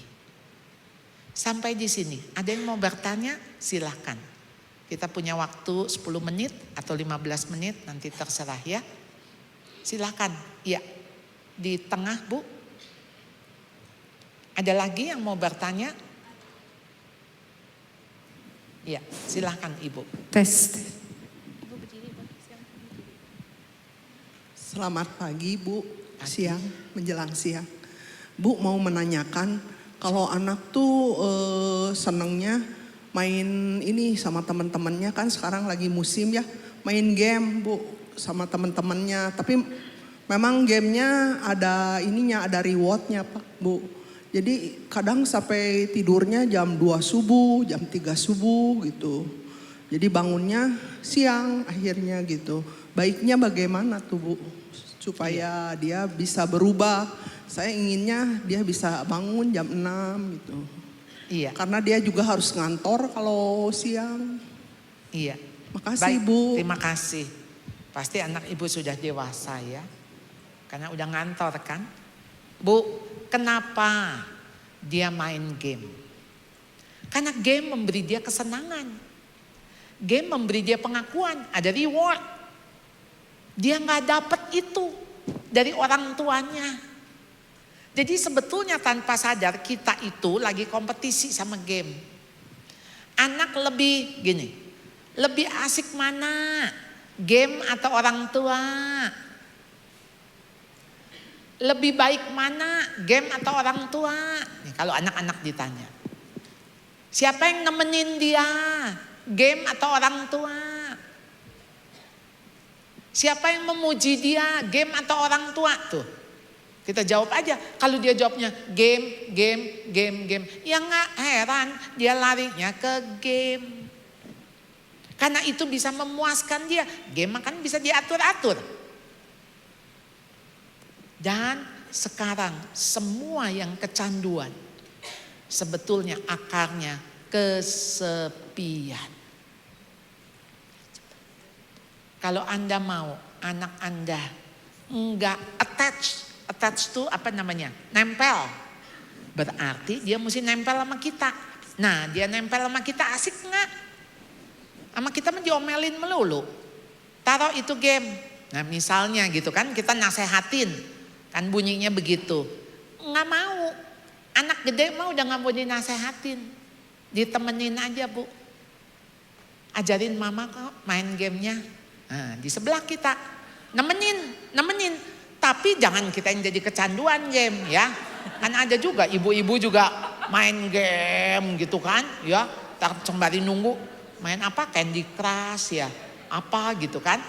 Sampai di sini, ada yang mau bertanya? Silahkan. Kita punya waktu 10 menit atau 15 menit, nanti terserah ya. Silahkan, ya. Di tengah Bu. Ada lagi yang mau bertanya? Ya, silahkan Ibu. Tes. Selamat pagi Bu, siang, menjelang siang. Bu mau menanyakan, kalau anak tuh senengnya main ini sama teman-temannya, kan sekarang lagi musim ya, main game Bu sama teman-temannya. Tapi memang gamenya ada ininya, ada rewardnya Pak Bu. Jadi kadang sampai tidurnya jam 2 subuh, jam 3 subuh gitu. Jadi bangunnya siang akhirnya gitu. Baiknya bagaimana tuh Bu? Supaya dia bisa berubah. Saya inginnya dia bisa bangun jam 6 gitu. Iya. Karena dia juga harus ngantor kalau siang. Iya. Makasih Baik, Bu. terima kasih. Pasti anak Ibu sudah dewasa ya. Karena udah ngantor kan. Bu, kenapa dia main game? Karena game memberi dia kesenangan. Game memberi dia pengakuan, ada reward. Dia gak dapat itu dari orang tuanya. Jadi sebetulnya tanpa sadar kita itu lagi kompetisi sama game. Anak lebih gini, lebih asik mana? Game atau orang tua? Lebih baik mana? Game atau orang tua? Nih, kalau anak-anak ditanya. Siapa yang nemenin dia? Game atau orang tua? Siapa yang memuji dia? Game atau orang tua? Tuh. Kita jawab aja. Kalau dia jawabnya game. Ya gak heran dia larinya ke game. Karena itu bisa memuaskan dia. Game kan bisa diatur-atur. Dan sekarang semua yang kecanduan sebetulnya akarnya kesepian. Kalau Anda mau anak Anda enggak attach itu apa namanya? Nempel. Berarti dia mesti nempel sama kita. Nah, dia nempel sama kita asik enggak? Sama kita mah diomelin melulu. Taruh itu game. Nah misalnya gitu kan, kita nasehatin. Kan bunyinya begitu. Nggak mau. Anak gede mah udah nggak mau dinasehatin. Ditemenin aja Bu. Ajarin mama kok main gamenya. Nah, di sebelah kita. Nemenin. Tapi jangan kita yang jadi kecanduan game ya. Kan ada juga ibu-ibu juga main game gitu kan. Ya, sembari nunggu. Main apa? Candy Crush ya. Apa gitu kan.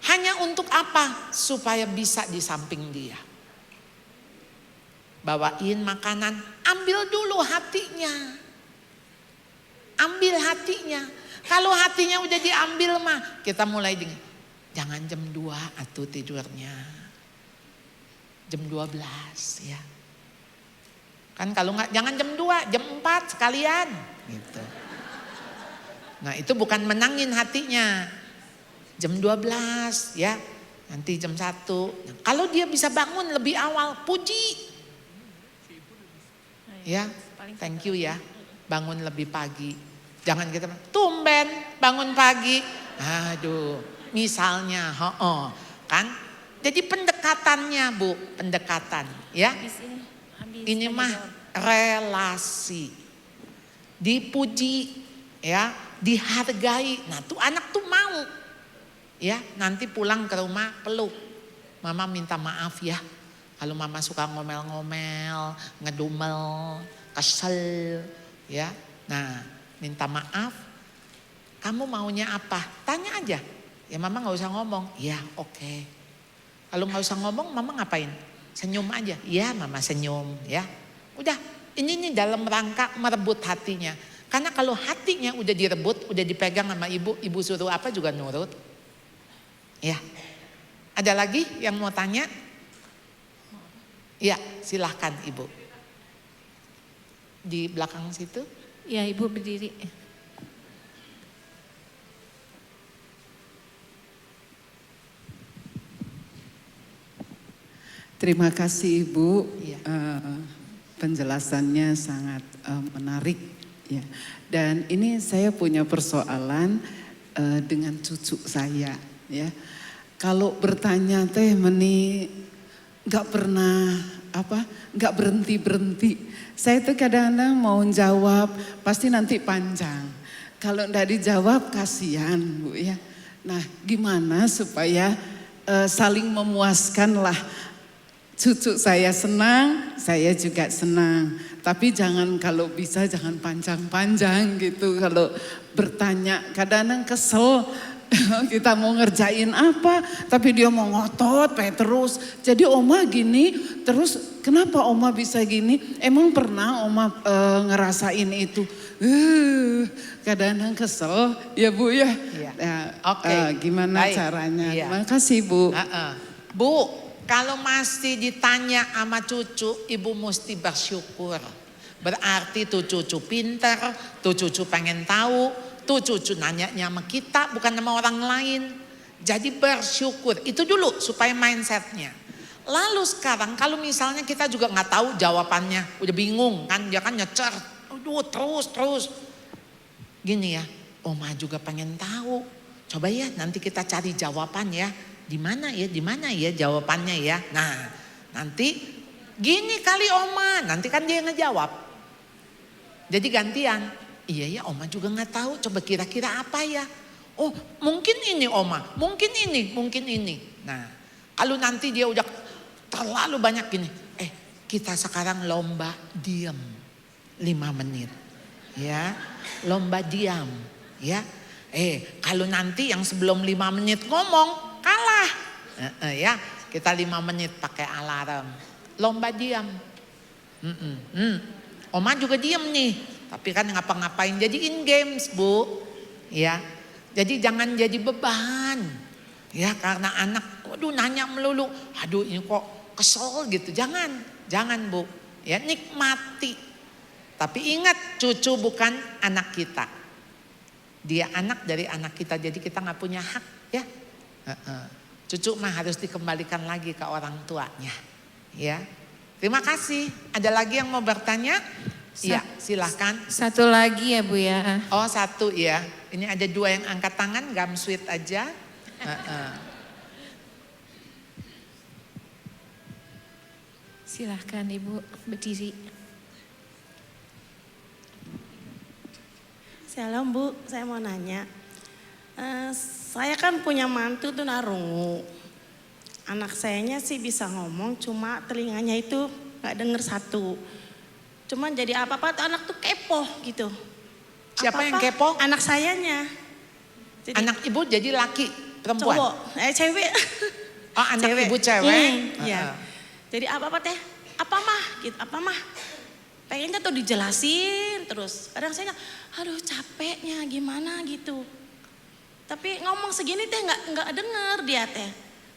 Hanya untuk apa? Supaya bisa di samping dia. Bawain makanan, ambil dulu hatinya. Ambil hatinya. Kalau hatinya udah diambil mah, kita mulai dengan jangan jam 2 atuh tidurnya. Jam 12 ya. Kan kalau nggak jangan jam 2, jam 4 sekalian gitu. Nah, itu bukan menangin hatinya. Jam 12 ya. Nanti jam 1. Nah, kalau dia bisa bangun lebih awal, puji. Ya, thank you ya. Bangun lebih pagi. Jangan kita tumben bangun pagi. Aduh, misalnya, kan? Jadi pendekatannya Bu, pendekatan, ya. Ini mah relasi, dipuji, ya, dihargai. Nah, tuh anak tuh mau, ya. Nanti pulang ke rumah peluk, mama minta maaf ya. Kalau mama suka ngomel-ngomel, ngedumel, kesel, ya. Nah. Minta maaf, kamu maunya apa? Tanya aja. Ya mama gak usah ngomong. Ya oke. Kalau gak usah ngomong mama ngapain? Senyum aja. Ya mama senyum ya. Udah ini dalam rangka merebut hatinya. Karena kalau hatinya udah direbut, udah dipegang sama ibu suruh apa juga nurut. Ya. Ada lagi yang mau tanya? Ya silahkan ibu. Di belakang situ. Ya Ibu berdiri. Terima kasih Ibu, Ya. Penjelasannya sangat menarik. Ya. Dan ini saya punya persoalan dengan cucu saya. Ya. Kalau bertanya teh meni nggak pernah nggak berhenti. Saya tuh kadang-kadang mau jawab, pasti nanti panjang. Kalau enggak dijawab kasihan Bu ya. Nah gimana supaya saling memuaskan lah. Cucu saya senang, saya juga senang. Tapi jangan kalau bisa jangan panjang-panjang gitu. Kalau bertanya kadang-kadang kesel. Kita mau ngerjain apa, tapi dia mau ngotot kayak terus. Jadi oma gini, terus kenapa oma bisa gini? Emang pernah oma ngerasain itu? Kadang-kadang kesel, ya Bu ya. Iya. Oke. Gimana baik. caranya? Iya. Terima kasih Bu. Bu, kalau masih ditanya sama cucu, ibu mesti bersyukur. Berarti tuh cucu pinter, tuh cucu pengen tahu. Tuh cucu nanyanya sama kita bukan sama orang lain. Jadi bersyukur. Itu dulu supaya mindsetnya. Lalu sekarang kalau misalnya kita juga nggak tahu jawabannya. Udah bingung kan. Dia kan nyecer. Aduh terus. Gini ya. Oma juga pengen tahu. Coba ya nanti kita cari jawaban ya. Di mana ya jawabannya ya. Nah nanti gini kali Oma. Nanti kan dia ngejawab. Jadi gantian. Iya ya Oma juga gak tahu, coba kira-kira apa ya. Oh mungkin ini Oma, mungkin ini. Nah kalau nanti dia udah terlalu banyak gini. Kita sekarang lomba diam 5 menit. Ya, lomba diam. Ya, kalau nanti yang sebelum 5 menit ngomong kalah. Ya, kita 5 menit pakai alarm. Lomba diam. Oma juga diam nih. Tapi kan ngapa-ngapain jadiin games Bu. Ya. Jadi jangan jadi beban. Ya karena anak waduh nanya melulu. Aduh ini kok kesel gitu. Jangan Bu. Ya nikmati. Tapi ingat cucu bukan anak kita. Dia anak dari anak kita. Jadi kita gak punya hak ya. Cucu mah harus dikembalikan lagi ke orang tuanya. Ya. Terima kasih. Ada lagi yang mau bertanya? Iya, silahkan. Satu lagi ya Bu ya. Oh, satu ya. Ini ada 2 yang angkat tangan, gam sweet aja. Silahkan Ibu berdiri. Shalom Bu, saya mau nanya. Saya kan punya mantu tunarungu. Anak sayanya sih bisa ngomong, cuma telinganya itu nggak denger satu. Cuman jadi apa-apa tuh anak tuh kepo gitu. Siapa yang Apa-apa, kepo? Anak sayanya. Jadi Anak ibu jadi laki, perempuan? cowok, cewek. Oh, anak ibu cewek? Iya. Jadi apa-apa teh, apa mah gitu, apa mah. Pengennya tuh dijelasin terus. Kadang saya, aduh capeknya gimana gitu. Tapi ngomong segini teh nggak denger dia teh.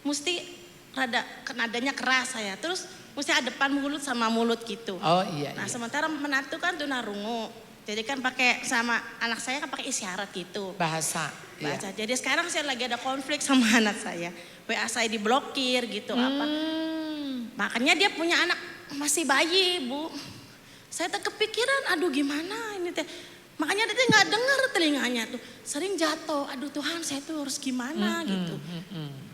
Mesti rada nadanya keras saya. Terus mesti ada depan mulut sama mulut gitu. Oh iya. Nah iya. sementara menantu kan tunarungu. Jadi kan pakai sama anak saya kan pakai isyarat gitu. Bahasa. Iya. Baca. Jadi sekarang saya lagi ada konflik sama anak saya. WA saya diblokir gitu apa. Makanya dia punya anak masih bayi Bu. Saya tuh kepikiran aduh gimana ini teh. Makanya dia nggak dengar telinganya tuh. Sering jatuh. Aduh Tuhan saya tuh harus gimana gitu.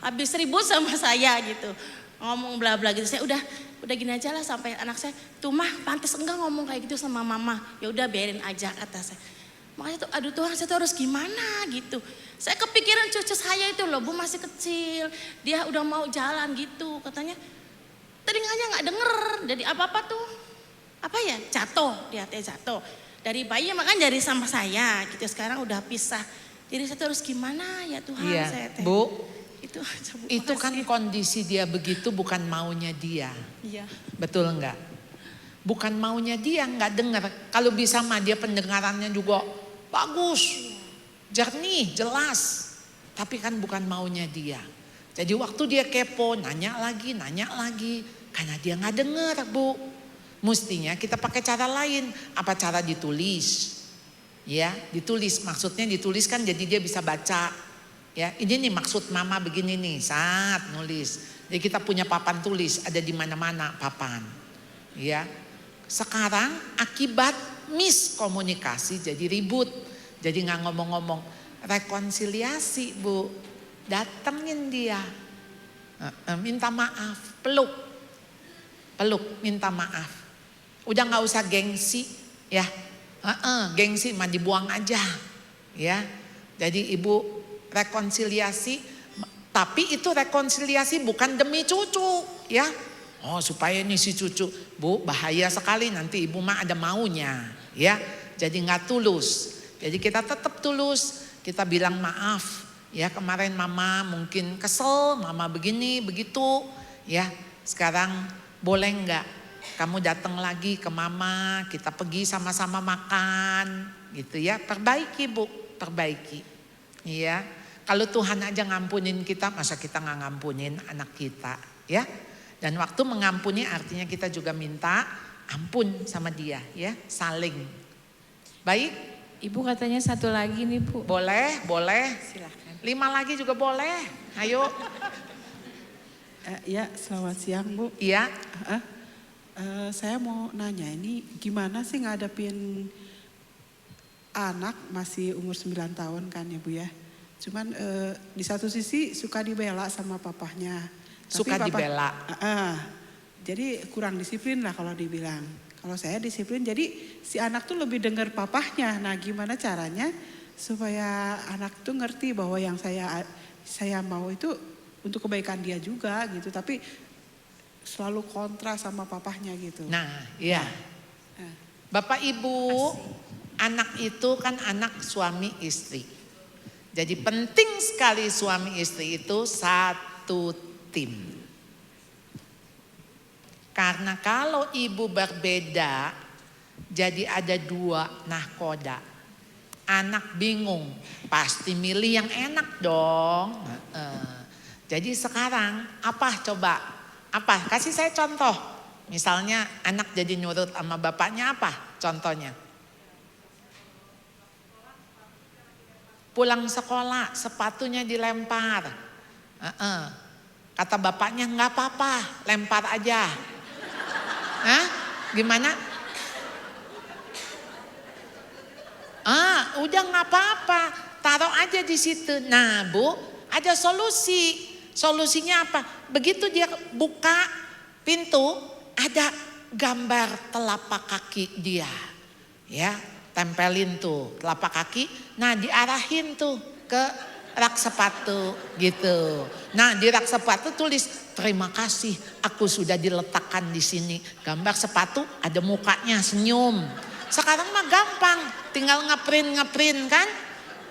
Habis ribut sama saya gitu. Ngomong bla bla gitu. Saya udah gini aja lah sampai anak saya. Tuh mah pantas enggak ngomong kayak gitu sama mama. Ya udah biarin aja kata saya. Makanya tuh aduh Tuhan saya tuh harus gimana gitu. Saya kepikiran cucu saya itu loh Bu masih kecil. Dia udah mau jalan gitu katanya. Telinganya nggak denger. Jadi apa-apa tuh. Apa ya jatuh. Dia teh jatuh. Dari bayi makanya dari sama saya gitu. Sekarang udah pisah. Jadi saya tuh harus gimana ya Tuhan Iya, saya teh. Bu. Itu aja Bu. Itu kan makasih. kondisi dia begitu bukan maunya dia. Iya. Betul enggak? Bukan maunya dia, enggak dengar. Kalau bisa mah dia pendengarannya juga bagus, jernih, jelas. Tapi kan bukan maunya dia. Jadi waktu dia kepo, nanya lagi. Karena dia nggak dengar Bu. Mestinya kita pakai cara lain. Apa cara ditulis? Ya, ditulis. Maksudnya dituliskan jadi dia bisa baca. Ya, ini nih maksud mama begini nih, saat nulis. Jadi kita punya papan tulis, ada di mana-mana papan. Ya, sekarang akibat miskomunikasi jadi ribut, jadi nggak ngomong-ngomong. Rekonsiliasi Bu, datengin dia, minta maaf, peluk, minta maaf. Udah nggak usah gengsi, ya, gengsi mah dibuang aja, ya. Jadi ibu rekonsiliasi, tapi itu rekonsiliasi bukan demi cucu, ya. Oh supaya ini si cucu, Bu bahaya sekali nanti ibu mah ada maunya, ya. Jadi nggak tulus. Jadi kita tetap tulus, kita bilang maaf, ya kemarin mama mungkin kesel, mama begini begitu, ya. Sekarang boleh nggak kamu datang lagi ke mama, kita pergi sama-sama makan, gitu ya. Perbaiki Bu, perbaiki, iya. Kalau Tuhan aja ngampunin kita, masa kita nggak ngampunin anak kita, ya? Dan waktu mengampuni artinya kita juga minta ampun sama dia, ya, saling. Baik, Ibu katanya satu lagi nih Bu. boleh. Silahkan. 5 lagi juga boleh. Ayo, Ya, selamat siang Bu. iya. Saya mau nanya ini gimana sih ngadepin anak masih umur 9 tahun kan ya Bu ya. Cuman di satu sisi suka dibela sama papahnya. Suka dibela. Jadi kurang disiplin lah kalau dibilang. Kalau saya disiplin jadi si anak tuh lebih dengar papahnya. Nah gimana caranya supaya anak tuh ngerti bahwa yang saya mau itu untuk kebaikan dia juga gitu. Tapi selalu kontra sama papahnya gitu. Nah, iya. Bapak Ibu, anak itu kan anak suami istri. Jadi penting sekali suami istri itu satu tim. Karena kalau ibu berbeda, jadi ada 2 nahkoda. Anak bingung, pasti milih yang enak dong. Jadi sekarang apa coba? Apa? Kasih saya contoh. Misalnya anak jadi nurut sama bapaknya apa contohnya? Pulang sekolah sepatunya dilempar. Kata bapaknya nggak apa-apa, lempar aja. Hah? Gimana? udah nggak apa-apa, taruh aja di situ. Nah Bu, ada solusi. Solusinya apa? Begitu dia buka pintu, ada gambar telapak kaki dia. Ya, tempelin tuh telapak kaki. Nah, diarahin tuh ke rak sepatu gitu. Nah, di rak sepatu tulis, terima kasih aku sudah diletakkan di sini. Gambar sepatu ada mukanya senyum. Sekarang mah gampang, tinggal ngeprint kan,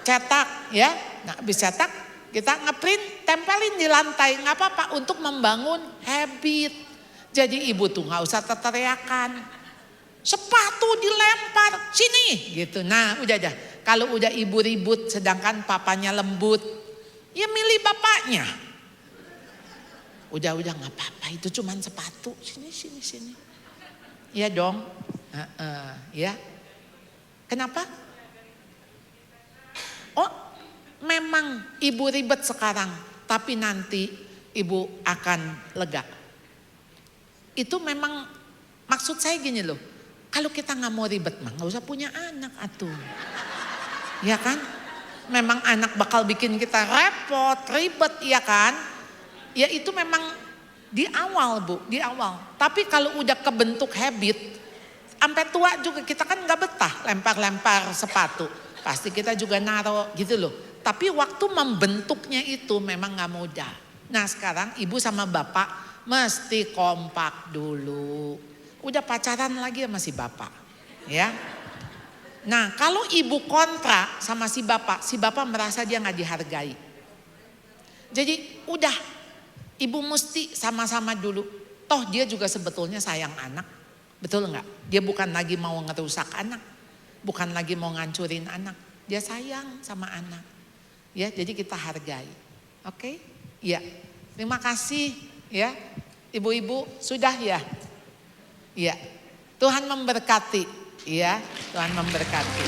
cetak ya. Nah, habis cetak kita ngeprint, tempelin di lantai, nggak apa-apa untuk membangun habit. Jadi ibu tuh nggak usah teriakan, sepatu dilempar sini gitu. Nah, udah dah. Kalau udah ibu ribut, sedangkan papanya lembut, ya milih bapaknya. Udah nggak apa-apa, itu cuman sepatu, sini. Ya dong. Ya. Kenapa? Oh, memang ibu ribet sekarang, tapi nanti ibu akan lega. Itu memang maksud saya gini loh. Kalau kita nggak mau ribet mah nggak usah punya anak atuh. Ya kan? Memang anak bakal bikin kita repot, ribet ya kan? Ya itu memang di awal Bu, di awal. Tapi kalau udah kebentuk habit, sampai tua juga kita kan nggak betah lempar-lempar sepatu. Pasti kita juga naruh gitu loh. Tapi waktu membentuknya itu memang nggak mudah. Nah sekarang ibu sama bapak mesti kompak dulu. Udah pacaran lagi sama si bapak. Ya. Nah kalau ibu kontra sama si bapak merasa dia nggak dihargai. Jadi udah ibu mesti sama-sama dulu. Toh dia juga sebetulnya sayang anak. Betul nggak? Dia bukan lagi mau ngerusak anak. Bukan lagi mau ngancurin anak. Dia sayang sama anak. Ya, jadi kita hargai. Oke? Ya. Terima kasih ya. Ibu-ibu sudah ya? Ya. Tuhan memberkati ya. Tuhan memberkati.